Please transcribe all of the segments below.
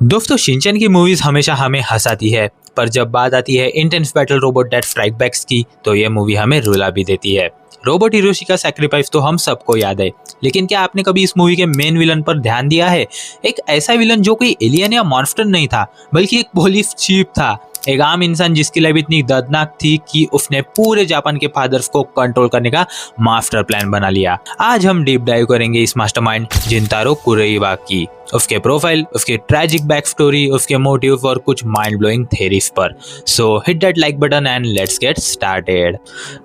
दोस्तों शिनचैन की मूवीज हमेशा हमें हंसाती है, पर जब बात आती है intense battle robot that strike backs की तो ये मूवी हमें रुला भी देती है। रोबोट हिरोशी का सैक्रिफाइस तो हम सबको याद है, लेकिन क्या आपने कभी इस मूवी के मेन विलन पर ध्यान दिया है? एक ऐसा विलन जो कोई एलियन या मॉन्स्टर नहीं था, बल्कि एक पुलिस चीफ था, एक आम इंसान जिसकी लाइफ इतनी दर्दनाक थी कि उसने पूरे जापान के फादर्स को कंट्रोल करने का मास्टर प्लान बना लिया। आज हम डीप डाइव करेंगे इस मास्टरमाइंड जिनतारो कुरोइवा की, उसके प्रोफाइल, उसकी ट्रैजिक बैक स्टोरी, उसके मोटिव और कुछ माइंड ब्लोइंग थेरीज पर। सो hit that like button and let's get started.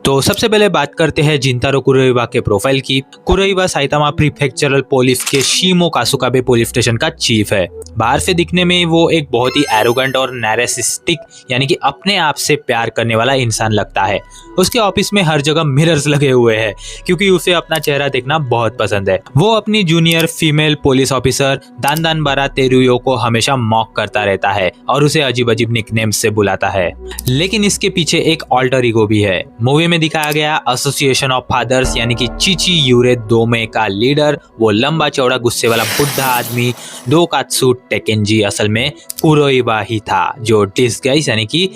तो सबसे पहले बात करते हैं जिनतारो कुरोइवा के प्रोफाइल की। कुरोइवा साइतामा प्रीफेक्चरल पुलिस के शिमो कासुकाबे पुलिस स्टेशन का चीफ है। बाहर से दिखने में वो एक बहुत ही एरोगेंट और नैरेसिस्टिक यानी कि अपने आप से प्यार करने वाला इंसान लगता है। उसके ऑफिस में हर जगह मिरर्स लगे हुए हैं क्योंकि उसे अपना चेहरा देखना बहुत पसंद है। वो अपनी जूनियर फीमेल पुलिस ऑफिसर दानदानबारा तेरुयो को हमेशा मॉक करता रहता है और उसे अजीब अजीब निकनेम्स से बुलाता है। लेकिन इसके पीछे एक ऑल्टर ईगो भी है। मूवी में दिखाया गया एसोसिएशन ऑफ फादर्स यानी कि चिची यूरे दोमे का लीडर, वो लंबा चौड़ा गुस्से वाला बुढ़ा आदमी दो कात्सु टेकेंजी असल में कुरोइवा ही था, जो डिस्गाइज यानी कि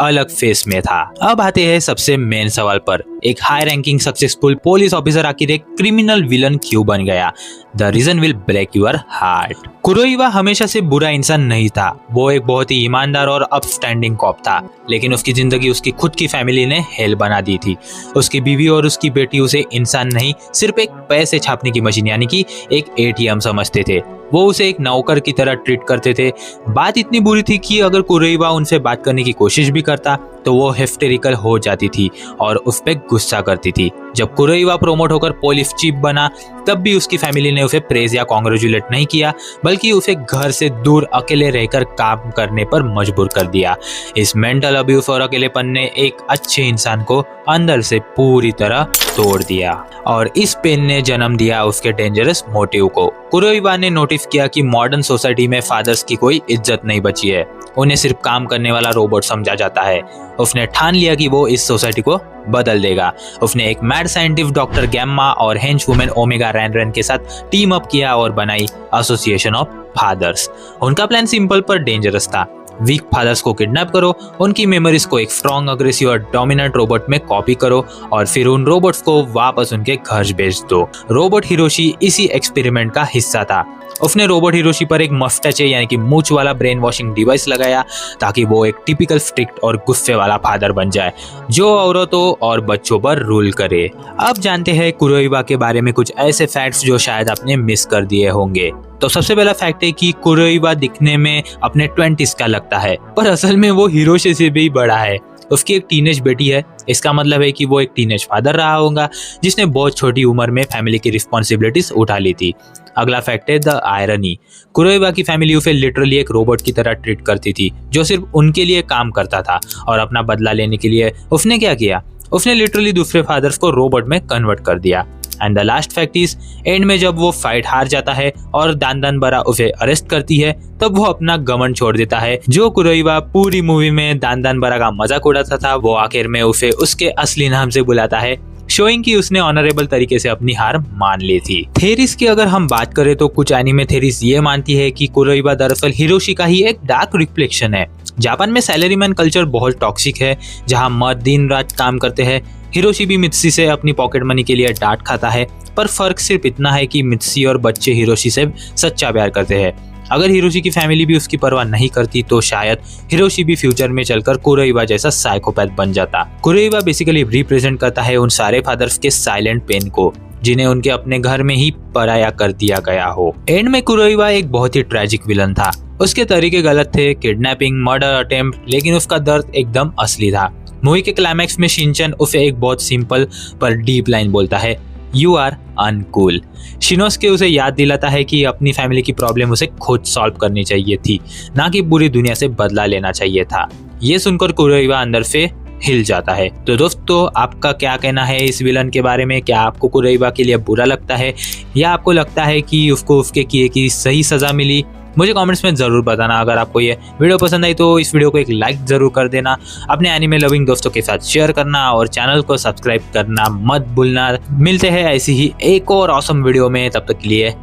अलग फेस में था। अब आते हैं सबसे मेन सवाल पर, एक high ranking successful police officer आखिर एक क्रिमिनल विलन क्यों बन गया? The reason will break your heart. Kuroiwa हमेशा से बुरा इंसान नहीं था, वो एक बहुत ही ईमानदार और अपस्टैंडिंग कॉप था, लेकिन उसकी जिंदगी उसकी खुद की फैमिली ने हेल बना दी थी। उसकी बीवी और उसकी बेटी उसे इंसान नहीं, सिर्फ एक पैसे छापने की मशीन यानी कि एक एटीएम समझते थे। वो उसे एक नौकर की तरह ट्रीट करते थे। बात इतनी बुरी थी कि अगर कुरोइवा उनसे बात करने की कोशिश भी करता तो वो हिस्टेरिकल हो जाती थी और उस पर गुस्सा करती थी। जब कुरोइवा प्रोमोट होकर पुलिस चीफ बना तब भी उसकी फैमिली ने उसे प्रेज या कॉन्ग्रेचुलेट नहीं किया, बल्कि उसे घर से दूर अकेले रहकर काम करने पर मजबूर कर दिया। इस मेंटल अब्यूज और अकेलेपन ने एक अच्छे इंसान को अंदर से पूरी तरह तोड़ दिया और इस पेन ने जन्म दिया उसके डेंजरस मोटिव को। कुरोइवा ने नोटिस किया कि मॉडर्न सोसाइटी में फादर्स की कोई इज्जत नहीं बची है, उन्हें सिर्फ काम करने वाला रोबोट समझा जाता है। उसने ठान लिया कि वो इस सोसाइटी को बदल देगा। उसने एक मैड साइंटिस्ट डॉक्टर गैम्मा और हेंच वुमेन ओमेगा रैन के साथ टीम अप किया और बनाई एसोसिएशन ऑफ फादर्स। उनका प्लान सिंपल पर डेंजरस था। वीक फादर्स को किडनैप करो, उनकी मेमोरीज को एक स्ट्रॉन्ग, अग्रेसिव और डोमिनेंट रोबोट में कॉपी करो और फिर उन रोबोट्स को वापस उनके घर भेज दो। रोबोट हिरोशी इसी एक्सपेरिमेंट का हिस्सा था। उसने रोबोट हिरोशी पर एक मस्टैचे यानी कि मूंछ वाला ब्रेन वॉशिंग डिवाइस लगाया ताकि वो एक टिपिकल स्ट्रिक्ट और गुस्से वाला फादर बन जाए जो औरतों और बच्चों पर रूल करे। अब जानते हैं कुरोइवा के बारे में कुछ ऐसे फैक्ट्स जो शायद आपने मिस कर दिए होंगे। तो सबसे पहला फैक्ट है कि कुरोइवा दिखने में अपने 20s का लगता है, पर असल में वो हिरोशी से भी बड़ा है। उसकी एक टीनेज बेटी है, इसका मतलब है कि वो एक टीनेज फादर रहा होगा जिसने बहुत छोटी उम्र में फैमिली की रिस्पॉन्सिबिलिटीज उठा ली थी। अगला फैक्ट है द आयरनी। कुरोइवा की फैमिली उसे लिटरली एक रोबोट की तरह ट्रीट करती थी जो सिर्फ उनके लिए काम करता था, और अपना बदला लेने के लिए उसने क्या किया? उसने लिटरली दूसरे फादर्स को रोबोट में कन्वर्ट कर दिया। And the last fact is, and में जब वो फाइट हार जाता है और दानदानबारा उसे अरेस्ट करती है तब वो अपना घमंड छोड़ देता है। जो कुरोइवा पूरी मूवी में दानदानबारा का मजाक उड़ाता था, वो आखिर में उसे उसके असली नाम से बुलाता है, शोइंग कि उसने ऑनरेबल तरीके से अपनी हार मान ली थी। थेरीज की अगर हम बात करें तो कुछ एनिमे थेरीज ये मानती है कि कुरोइवा दरअसल हिरोशी का ही एक डार्क रिफ्लेक्शन है। जापान में सैलरीमैन कल्चर बहुत टॉक्सिक है, जहां मर्द दिन रात काम करते हैं। हिरोशी भी मित्सी से अपनी पॉकेट मनी के लिए डांट खाता है, पर फर्क सिर्फ इतना है कि मित्सी और बच्चे हिरोशी से सच्चा प्यार करते हैं। अगर हिरोशी की फैमिली भी उसकी परवाह नहीं करती तो शायद हिरोशी भी फ्यूचर में चलकर कुरोइवा जैसा साइकोपैथ बन जाता। कुरोइवा बेसिकली रिप्रेजेंट करता है उन सारे फादर्स के साइलेंट पेन को जिन्हें उनके अपने घर में ही पराया कर दिया गया हो। एंड में कुरोइवा एक बहुत ही ट्रैजिक विलन था। उसके तरीके गलत थे, किडनैपिंग, मर्डर अटेम्प्ट, लेकिन उसका दर्द एकदम असली था। मूवी के क्लाइमैक्स में शिनचैन उसे एक बहुत सिंपल पर डीप लाइन बोलता है, यू आर अनकूल। शिनोसुके उसे याद दिलाता है कि अपनी फैमिली की प्रॉब्लम उसे खुद सॉल्व करनी चाहिए थी, ना कि पूरी दुनिया से बदला लेना चाहिए था। ये सुनकर कुरोइवा अंदर से हिल जाता है। तो दोस्तों, आपका क्या कहना है इस विलन के बारे में? क्या आपको कुरोइवा के लिए बुरा लगता है या आपको लगता है कि उसको उसके किए की सही सजा मिली? मुझे कमेंट्स में ज़रूर बताना। अगर आपको ये वीडियो पसंद आई तो इस वीडियो को एक लाइक ज़रूर कर देना, अपने एनिमे लविंग दोस्तों के साथ शेयर करना और चैनल को सब्सक्राइब करना मत भूलना। मिलते हैं ऐसी ही एक और ऑसम वीडियो में, तब तक के लिए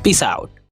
पीस आउट।